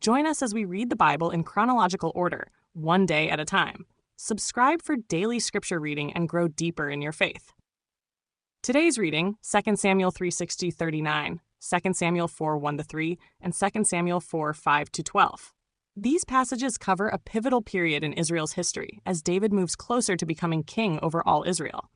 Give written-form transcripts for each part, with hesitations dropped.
Join us as we read the Bible in chronological order, one day at a time. Subscribe for daily scripture reading and grow deeper in your faith. Today's reading, 2 Samuel 3:60-39, 2 Samuel 4:1-3, and 2 Samuel 4:5-12. These passages cover a pivotal period in Israel's history as David moves closer to becoming king over all Israel.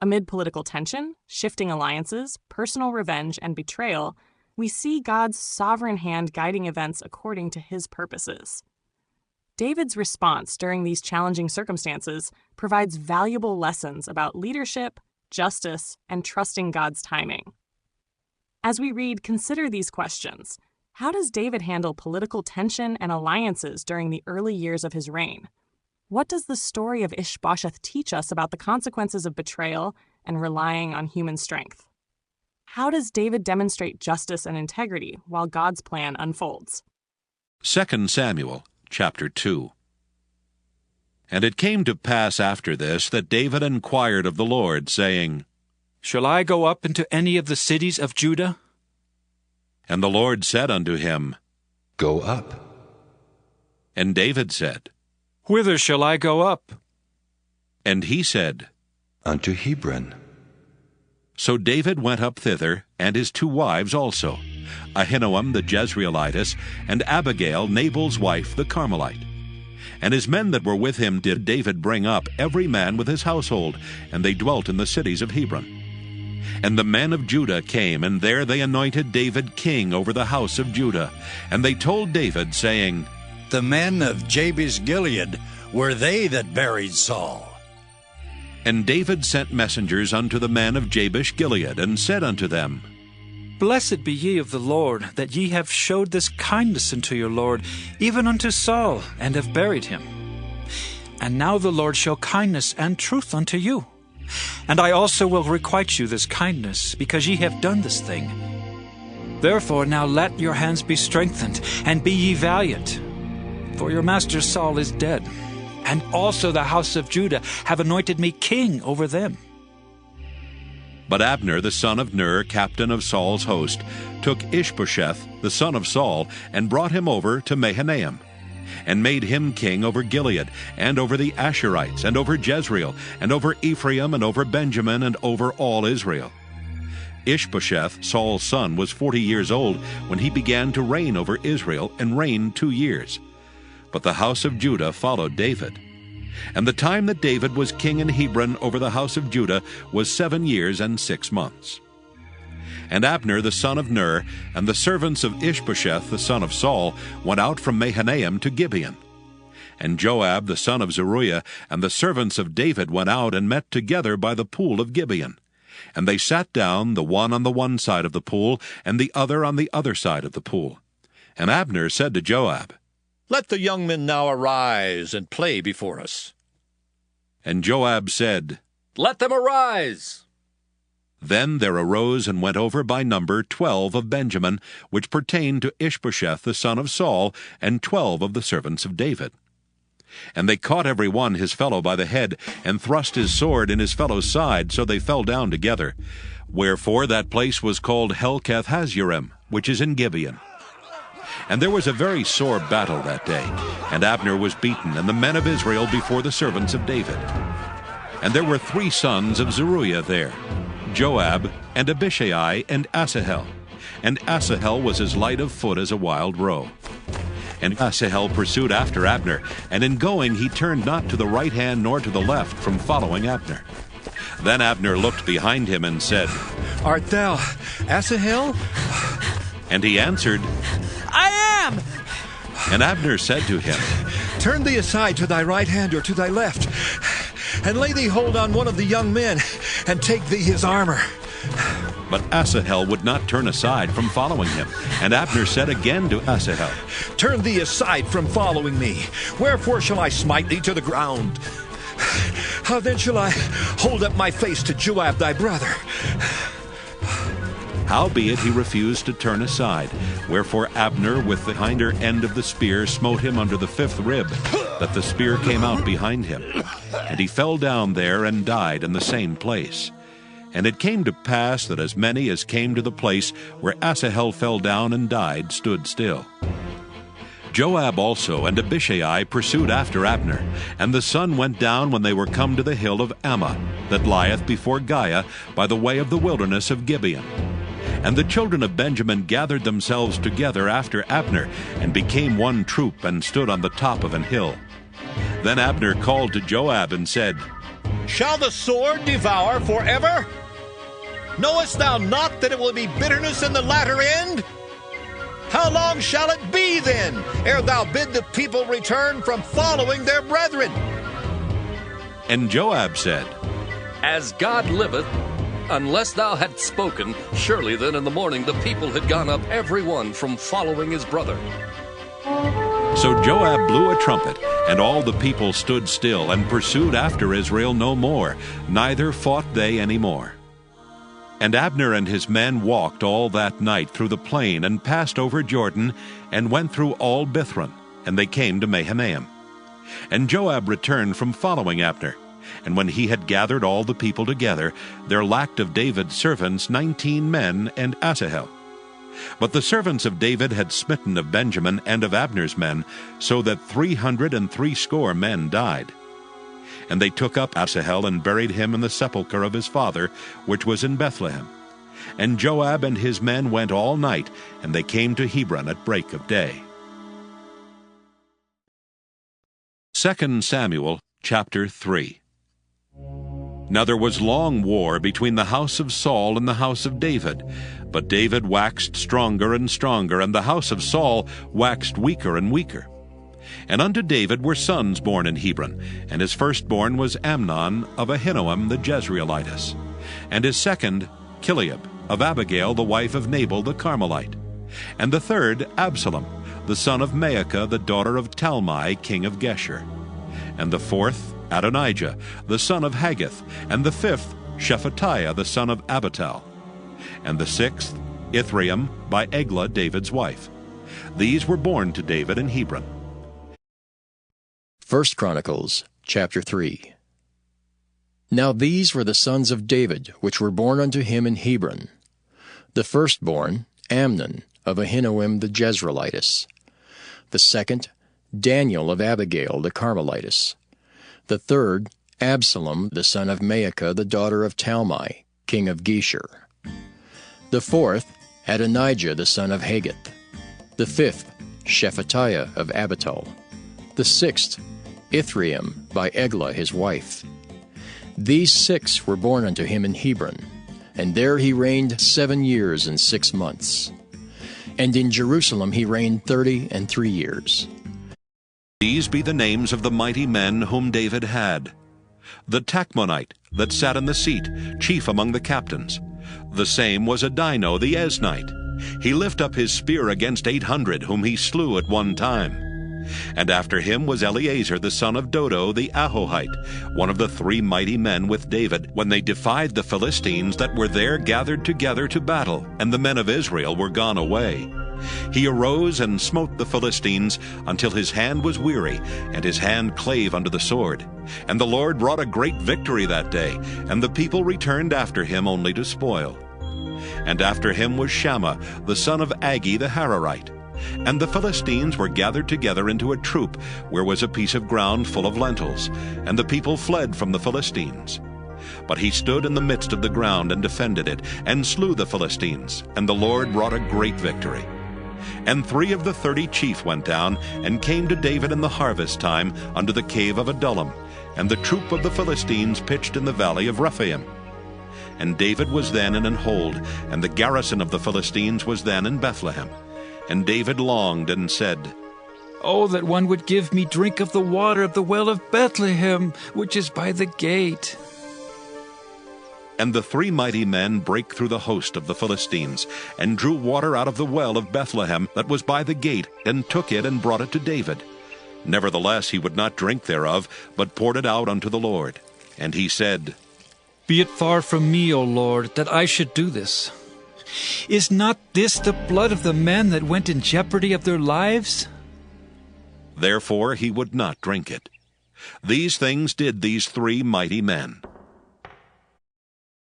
Amid political tension, shifting alliances, personal revenge, and betrayal, we see God's sovereign hand guiding events according to his purposes. David's response during these challenging circumstances provides valuable lessons about leadership, justice, and trusting God's timing. As we read, consider these questions. How does David handle political tension and alliances during the early years of his reign? What does the story of Ish-bosheth teach us about the consequences of betrayal and relying on human strength? How does David demonstrate justice and integrity while God's plan unfolds? 2 Samuel chapter 2. And it came to pass after this that David inquired of the Lord, saying, Shall I go up into any of the cities of Judah? And the Lord said unto him, Go up. And David said, Whither shall I go up? And he said, Unto Hebron. So David went up thither, and his 2 wives also, Ahinoam the Jezreelitess, and Abigail Nabal's wife the Carmelite. And his men that were with him did David bring up, every man with his household, and they dwelt in the cities of Hebron. And the men of Judah came, and there they anointed David king over the house of Judah. And they told David, saying, The men of Jabesh-Gilead were they that buried Saul. And David sent messengers unto the men of Jabesh-Gilead, and said unto them, Blessed be ye of the Lord, that ye have showed this kindness unto your Lord, even unto Saul, and have buried him. And now the Lord show kindness and truth unto you. And I also will requite you this kindness, because ye have done this thing. Therefore now let your hands be strengthened, and be ye valiant. For your master Saul is dead, and also the house of Judah have anointed me king over them. But Abner the son of Ner, captain of Saul's host, took Ish-bosheth the son of Saul, and brought him over to Mahanaim, and made him king over Gilead, and over the Asherites, and over Jezreel, and over Ephraim, and over Benjamin, and over all Israel. Ish-bosheth, Saul's son, was 40 years old when he began to reign over Israel, and reigned 2 years. But the house of Judah followed David. And the time that David was king in Hebron over the house of Judah was 7 years and 6 months. And Abner the son of Ner, and the servants of Ish-bosheth the son of Saul, went out from Mahanaim to Gibeon. And Joab the son of Zeruiah, and the servants of David went out and met together by the pool of Gibeon. And they sat down, the one on the one side of the pool, and the other on the other side of the pool. And Abner said to Joab, Let the young men now arise and play before us. And Joab said, Let them arise. Then there arose and went over by number 12 of Benjamin, which pertained to Ish-bosheth the son of Saul, and 12 of the servants of David. And they caught every one his fellow by the head, and thrust his sword in his fellow's side, so they fell down together. Wherefore that place was called Helkath-Hazurim, which is in Gibeon. And there was a very sore battle that day, and Abner was beaten, and the men of Israel before the servants of David. And there were 3 sons of Zeruiah there, Joab, and Abishai, and Asahel. And Asahel was as light of foot as a wild roe. And Asahel pursued after Abner, and in going he turned not to the right hand nor to the left from following Abner. Then Abner looked behind him and said, Art thou Asahel? And he answered, I am! And Abner said to him, Turn thee aside to thy right hand or to thy left, and lay thee hold on one of the young men, and take thee his armor. But Asahel would not turn aside from following him. And Abner said again to Asahel, Turn thee aside from following me. Wherefore shall I smite thee to the ground? How then shall I hold up my face to Joab thy brother? Howbeit he refused to turn aside. Wherefore Abner with the hinder end of the spear smote him under the 5th rib, that the spear came out behind him. And he fell down there and died in the same place. And it came to pass that as many as came to the place where Asahel fell down and died stood still. Joab also and Abishai pursued after Abner, and the sun went down when they were come to the hill of Ammah, that lieth before Giah, by the way of the wilderness of Gibeon. And the children of Benjamin gathered themselves together after Abner, and became one troop, and stood on the top of an hill. Then Abner called to Joab and said, Shall the sword devour forever? Knowest thou not that it will be bitterness in the latter end? How long shall it be then, ere thou bid the people return from following their brethren? And Joab said, As God liveth, unless thou hadst spoken, surely then in the morning the people had gone up every one from following his brother. So Joab blew a trumpet, and all the people stood still, and pursued after Israel no more, neither fought they any more. And Abner and his men walked all that night through the plain, and passed over Jordan, and went through all Bithron, and they came to Mahanaim. And Joab returned from following Abner. And when he had gathered all the people together, there lacked of David's servants 19 men and Asahel. But the servants of David had smitten of Benjamin and of Abner's men, so that 360 men died. And they took up Asahel and buried him in the sepulchre of his father, which was in Bethlehem. And Joab and his men went all night, and they came to Hebron at break of day. 2 Samuel chapter 3. Now there was long war between the house of Saul and the house of David. But David waxed stronger and stronger, and the house of Saul waxed weaker and weaker. And unto David were sons born in Hebron, and his firstborn was Amnon of Ahinoam the Jezreelitess, and his second Chileab of Abigail the wife of Nabal the Carmelite, and the third Absalom, the son of Maacah the daughter of Talmai king of Geshur, and the fourth Adonijah the son of Haggith, and the fifth Shephatiah the son of Abital, and the sixth Ithream by Eglah David's wife. These were born to David in Hebron. 1 Chronicles chapter 3. Now these were the sons of David, which were born unto him in Hebron. The firstborn, Amnon of Ahinoam the Jezreelitess. The second, Daniel of Abigail the Carmelitess. The third, Absalom the son of Maacah the daughter of Talmai, king of Geshur. The fourth, Adonijah the son of Haggith. The fifth, Shephatiah of Abital. The sixth, Ithream by Eglah his wife. These 6 were born unto him in Hebron, and there he reigned 7 years and 6 months. And in Jerusalem he reigned 33 years. These be the names of the mighty men whom David had. The Tachmonite that sat in the seat, chief among the captains. The same was Adino the Eznite. He lift up his spear against 800, whom he slew at one time. And after him was Eleazar the son of Dodo the Ahohite, one of the 3 mighty men with David, when they defied the Philistines that were there gathered together to battle, and the men of Israel were gone away. He arose and smote the Philistines until his hand was weary, and his hand clave unto the sword. And the Lord wrought a great victory that day, and the people returned after him only to spoil. And after him was Shammah the son of Agi the Hararite. And the Philistines were gathered together into a troop, where was a piece of ground full of lentils, and the people fled from the Philistines. But he stood in the midst of the ground and defended it, and slew the Philistines, and the Lord wrought a great victory. And 3 of the 30 chief went down, and came to David in the harvest time unto the cave of Adullam, and the troop of the Philistines pitched in the valley of Rephaim. And David was then in an hold, and the garrison of the Philistines was then in Bethlehem. And David longed and said, Oh, that one would give me drink of the water of the well of Bethlehem, which is by the gate. And the 3 mighty men brake through the host of the Philistines, and drew water out of the well of Bethlehem that was by the gate, and took it and brought it to David. Nevertheless he would not drink thereof, but poured it out unto the Lord. And he said, Be it far from me, O Lord, that I should do this. Is not this the blood of the men that went in jeopardy of their lives? Therefore he would not drink it. These things did these 3 mighty men.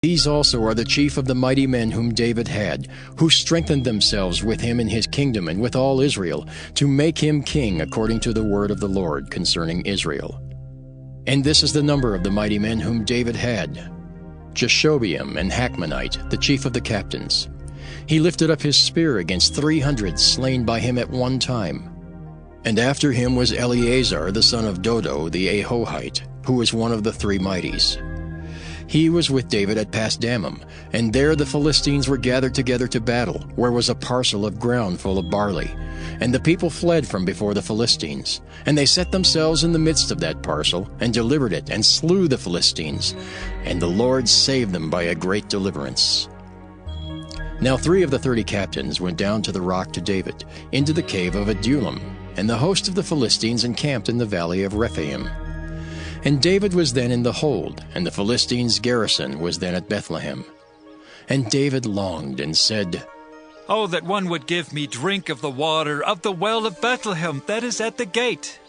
These also are the chief of the mighty men whom David had, who strengthened themselves with him in his kingdom and with all Israel, to make him king according to the word of the Lord concerning Israel. And this is the number of the mighty men whom David had: Jashobeam and Hachmonite, the chief of the captains. He lifted up his spear against 300 slain by him at one time. And after him was Eleazar the son of Dodo the Ahohite, who was one of the three mighties. He was with David at Pasdammim, and there the Philistines were gathered together to battle, where was a parcel of ground full of barley. And the people fled from before the Philistines. And they set themselves in the midst of that parcel, and delivered it, and slew the Philistines. And the Lord saved them by a great deliverance. Now 3 of the 30 captains went down to the rock to David, into the cave of Adullam, and the host of the Philistines encamped in the valley of Rephaim. And David was then in the hold, and the Philistines' garrison was then at Bethlehem. And David longed and said, Oh, that one would give me drink of the water of the well of Bethlehem that is at the gate.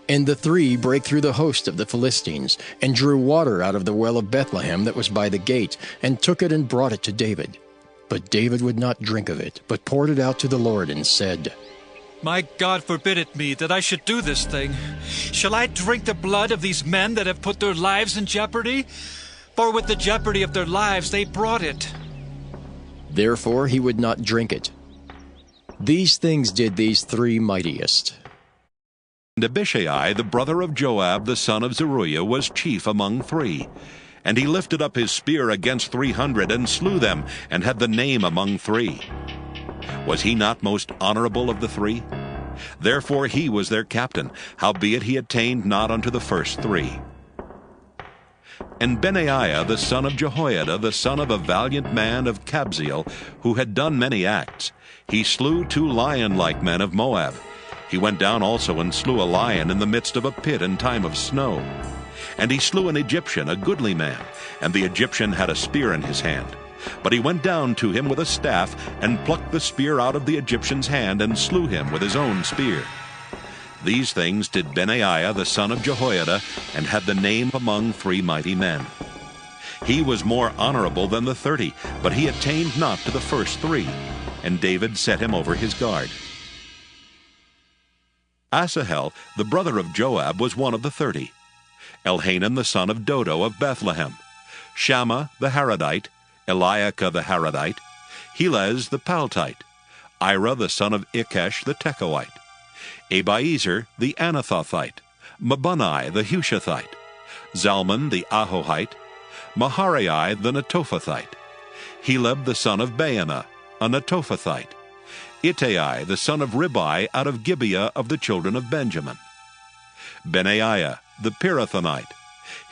And the 3 brake through the host of the Philistines, and drew water out of the well of Bethlehem that was by the gate, and took it and brought it to David. But David would not drink of it, but poured it out to the Lord, and said, My God forbid it me that I should do this thing. Shall I drink the blood of these men that have put their lives in jeopardy? For with the jeopardy of their lives they brought it. Therefore he would not drink it. These things did these 3 mightiest. And Abishai, the brother of Joab, the son of Zeruiah, was chief among 3. And he lifted up his spear against 300, and slew them, and had the name among 3. Was he not most honorable of the 3? Therefore he was their captain, howbeit he attained not unto the first 3. And Benaiah the son of Jehoiada, the son of a valiant man of Kabzeel, who had done many acts, he slew 2 lion-like men of Moab. He went down also and slew a lion in the midst of a pit in time of snow. And he slew an Egyptian, a goodly man, and the Egyptian had a spear in his hand. But he went down to him with a staff, and plucked the spear out of the Egyptian's hand, and slew him with his own spear. These things did Benaiah the son of Jehoiada, and had the name among 3 mighty men. He was more honorable than the 30, but he attained not to the first 3, and David set him over his guard. Asahel, the brother of Joab, was one of the 30. Elhanan the son of Dodo of Bethlehem. Shammah the Haradite, Eliakah the Haradite, Helez the Paltite, Ira the son of Ikesh the Tekoite, Abiezer the Anathothite, Mabunai the Hushathite, Zalmon the Ahohite, Maharai the Netophathite, Heleb the son of Baanah, a Netophathite, Ittai the son of Ribai out of Gibeah of the children of Benjamin, Benaiah the Pirathonite,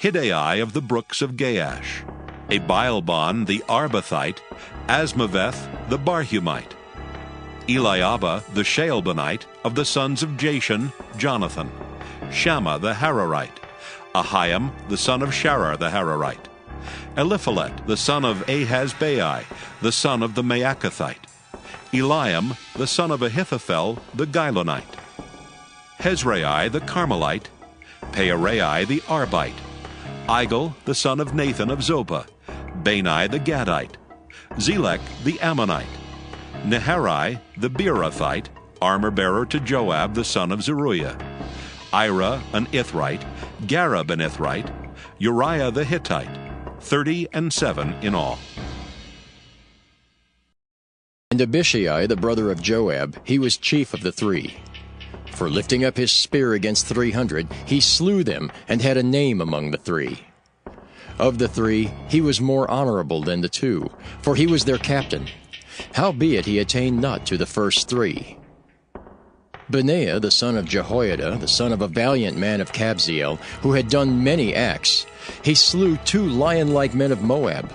Hiddai of the brooks of Gaash, Abialbon the Arbathite, Asmaveth the Barhumite, Eliabah the Shaalbonite of the sons of Jashan, Jonathan, Shammah the Hararite, Ahiam the son of Sharar the Hararite, Eliphalet the son of Ahasbai, the son of the Maacathite, Eliam the son of Ahithophel the Gilonite, Hezrai the Carmelite, Pearai the Arbite, Igel the son of Nathan of Zobah, Bani the Gadite, Zelek the Ammonite, Neharai the Beerothite, armor-bearer to Joab the son of Zeruiah, Ira an Ithrite, Gareb an Ithrite, Uriah the Hittite, 37 in all. And Abishai, the brother of Joab, he was chief of the 3. For lifting up his spear against 300, he slew them, and had a name among the 3. Of the 3, he was more honorable than the 2, for he was their captain. Howbeit he attained not to the first 3. Benaiah, the son of Jehoiada, the son of a valiant man of Kabzeel, who had done many acts, he slew 2 lion-like men of Moab.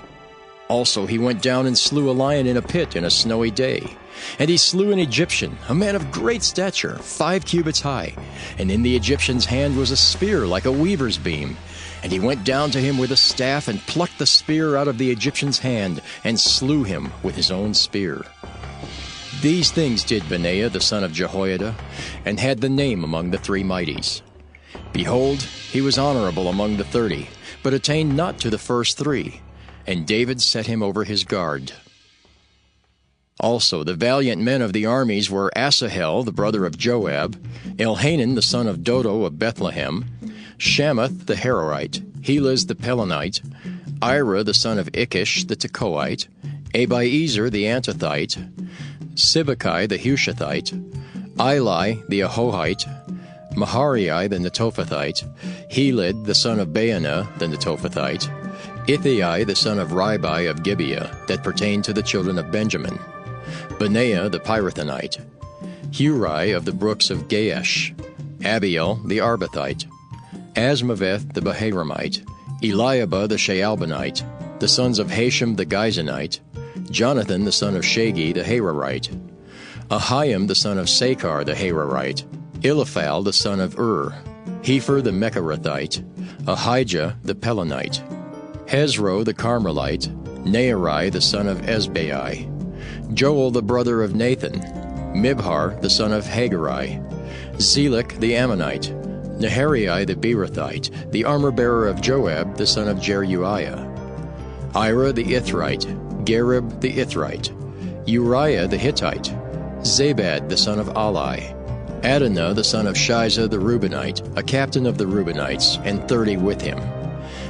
Also he went down and slew a lion in a pit in a snowy day. And he slew an Egyptian, a man of great stature, 5 cubits high. And in the Egyptian's hand was a spear like a weaver's beam. And he went down to him with a staff, and plucked the spear out of the Egyptian's hand, and slew him with his own spear. These things did Benaiah the son of Jehoiada, and had the name among the 3 mighties. Behold, he was honorable among the 30, but attained not to the first 3, and David set him over his guard. Also the valiant men of the armies were Asahel, the brother of Joab, Elhanan, the son of Dodo of Bethlehem, Shammath the Harorite, Helez the Pelonite, Ira the son of Ikish the Tekoite, Abiezer the Antothite, Sibbecai the Hushathite, Eli the Ahohite, Maharai the Netophathite, Heled the son of Baanah the Netophathite, Ithai the son of Ribai of Gibeah, that pertained to the children of Benjamin, Benaiah the Pirathonite, Hurai of the brooks of Gaash, Abiel the Arbathite, Asmaveth the Baharamite, Eliabah the Shaalbonite, the sons of Hashem the Gizonite, Jonathan the son of Shagi the Hararite, Ahiam the son of Sakar the Hararite, Eliphal the son of Hefer the Mecharathite, Ahijah the Pelonite, Hezro the Carmelite, Naarai the son of Ezbai, Joel the brother of Nathan, Mibhar the son of Hagari, Zelek the Ammonite, Naharai the Beerothite, the armor-bearer of Joab the son of Jeruiah, Ira the Ithrite, Gareb the Ithrite, Uriah the Hittite, Zabad the son of Ali, Adonah the son of Shiza the Reubenite, a captain of the Reubenites, and 30 with him,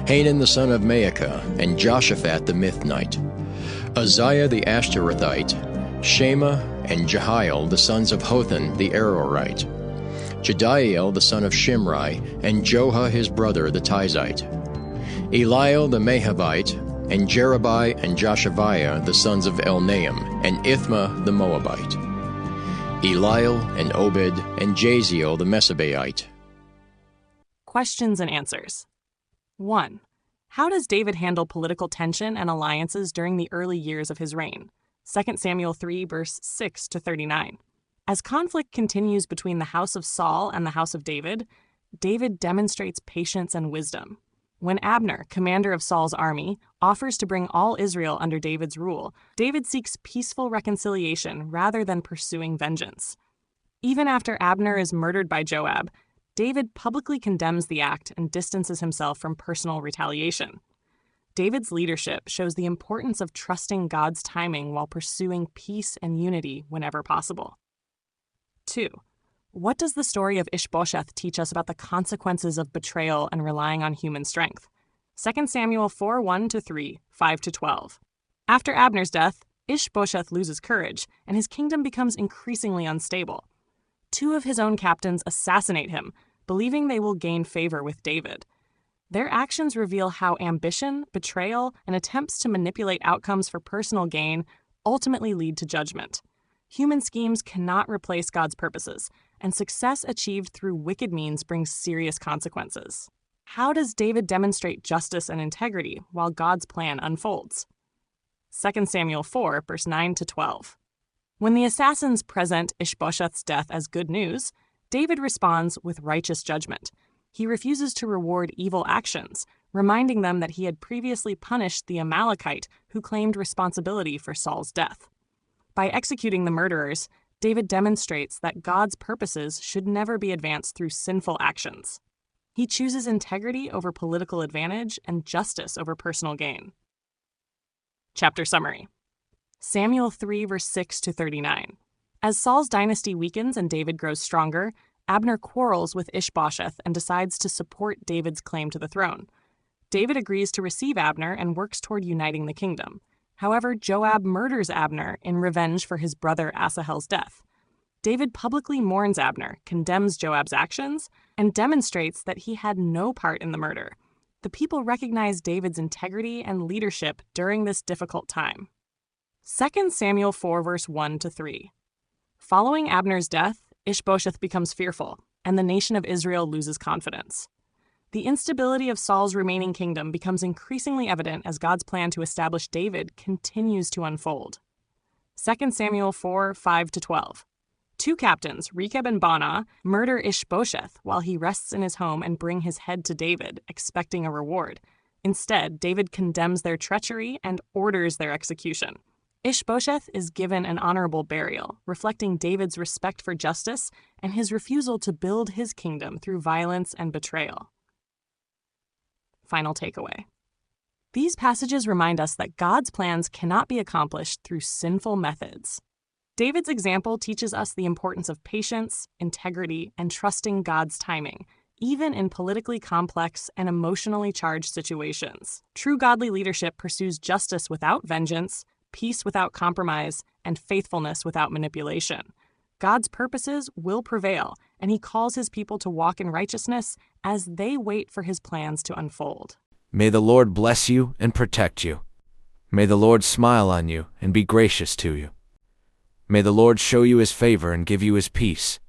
Hanan the son of Maacah, and Joshaphat the Mithnite, Uzziah the Ashtarothite, Shema and Jehiel the sons of Hothan the Arorite, Jediael the son of Shimri, and Joha his brother the Tizite, Eliel the Mahavite, and Jerubai and Joshaviah the sons of Elnaam, and Ithma the Moabite, Eliel and Obed and Jaziel the Mesabaite. Questions and answers. 1. How does David handle political tension and alliances during the early years of his reign? 2 Samuel 3, verse 6 to 39. As conflict continues between the house of Saul and the house of David, David demonstrates patience and wisdom. When Abner, commander of Saul's army, offers to bring all Israel under David's rule, David seeks peaceful reconciliation rather than pursuing vengeance. Even after Abner is murdered by Joab, David publicly condemns the act and distances himself from personal retaliation. David's leadership shows the importance of trusting God's timing while pursuing peace and unity whenever possible. 2. What does the story of Ish-bosheth teach us about the consequences of betrayal and relying on human strength? 2 Samuel 4, 1-3, 5-12. After Abner's death, Ish-bosheth loses courage, and his kingdom becomes increasingly unstable. 2 of his own captains assassinate him, believing they will gain favor with David. Their actions reveal how ambition, betrayal, and attempts to manipulate outcomes for personal gain ultimately lead to judgment. Human schemes cannot replace God's purposes, and success achieved through wicked means brings serious consequences. How does David demonstrate justice and integrity while God's plan unfolds? 2 Samuel 4, verse 9-12. When the assassins present Ish-bosheth's death as good news, David responds with righteous judgment. He refuses to reward evil actions, reminding them that he had previously punished the Amalekite who claimed responsibility for Saul's death. By executing the murderers, David demonstrates that God's purposes should never be advanced through sinful actions. He chooses integrity over political advantage and justice over personal gain. Chapter summary. Samuel 3, verse 6-39. As Saul's dynasty weakens and David grows stronger, Abner quarrels with Ish-bosheth and decides to support David's claim to the throne. David agrees to receive Abner and works toward uniting the kingdom. However, Joab murders Abner in revenge for his brother Asahel's death. David publicly mourns Abner, condemns Joab's actions, and demonstrates that he had no part in the murder. The people recognize David's integrity and leadership during this difficult time. 2 Samuel 4, verse 1-3. Following Abner's death, Ish-bosheth becomes fearful, and the nation of Israel loses confidence. The instability of Saul's remaining kingdom becomes increasingly evident as God's plan to establish David continues to unfold. 2 Samuel 4, 5-12. 2 captains, Rechab and Baanah, murder Ish-bosheth while he rests in his home and bring his head to David, expecting a reward. Instead, David condemns their treachery and orders their execution. Ish-bosheth is given an honorable burial, reflecting David's respect for justice and his refusal to build his kingdom through violence and betrayal. final takeaway. These passages remind us that God's plans cannot be accomplished through sinful methods. David's example teaches us the importance of patience, integrity, and trusting God's timing, even in politically complex and emotionally charged situations. True godly leadership pursues justice without vengeance, peace without compromise, and faithfulness without manipulation. God's purposes will prevail, and He calls His people to walk in righteousness as they wait for His plans to unfold. May the Lord bless you and protect you. May the Lord smile on you and be gracious to you. May the Lord show you His favor and give you His peace.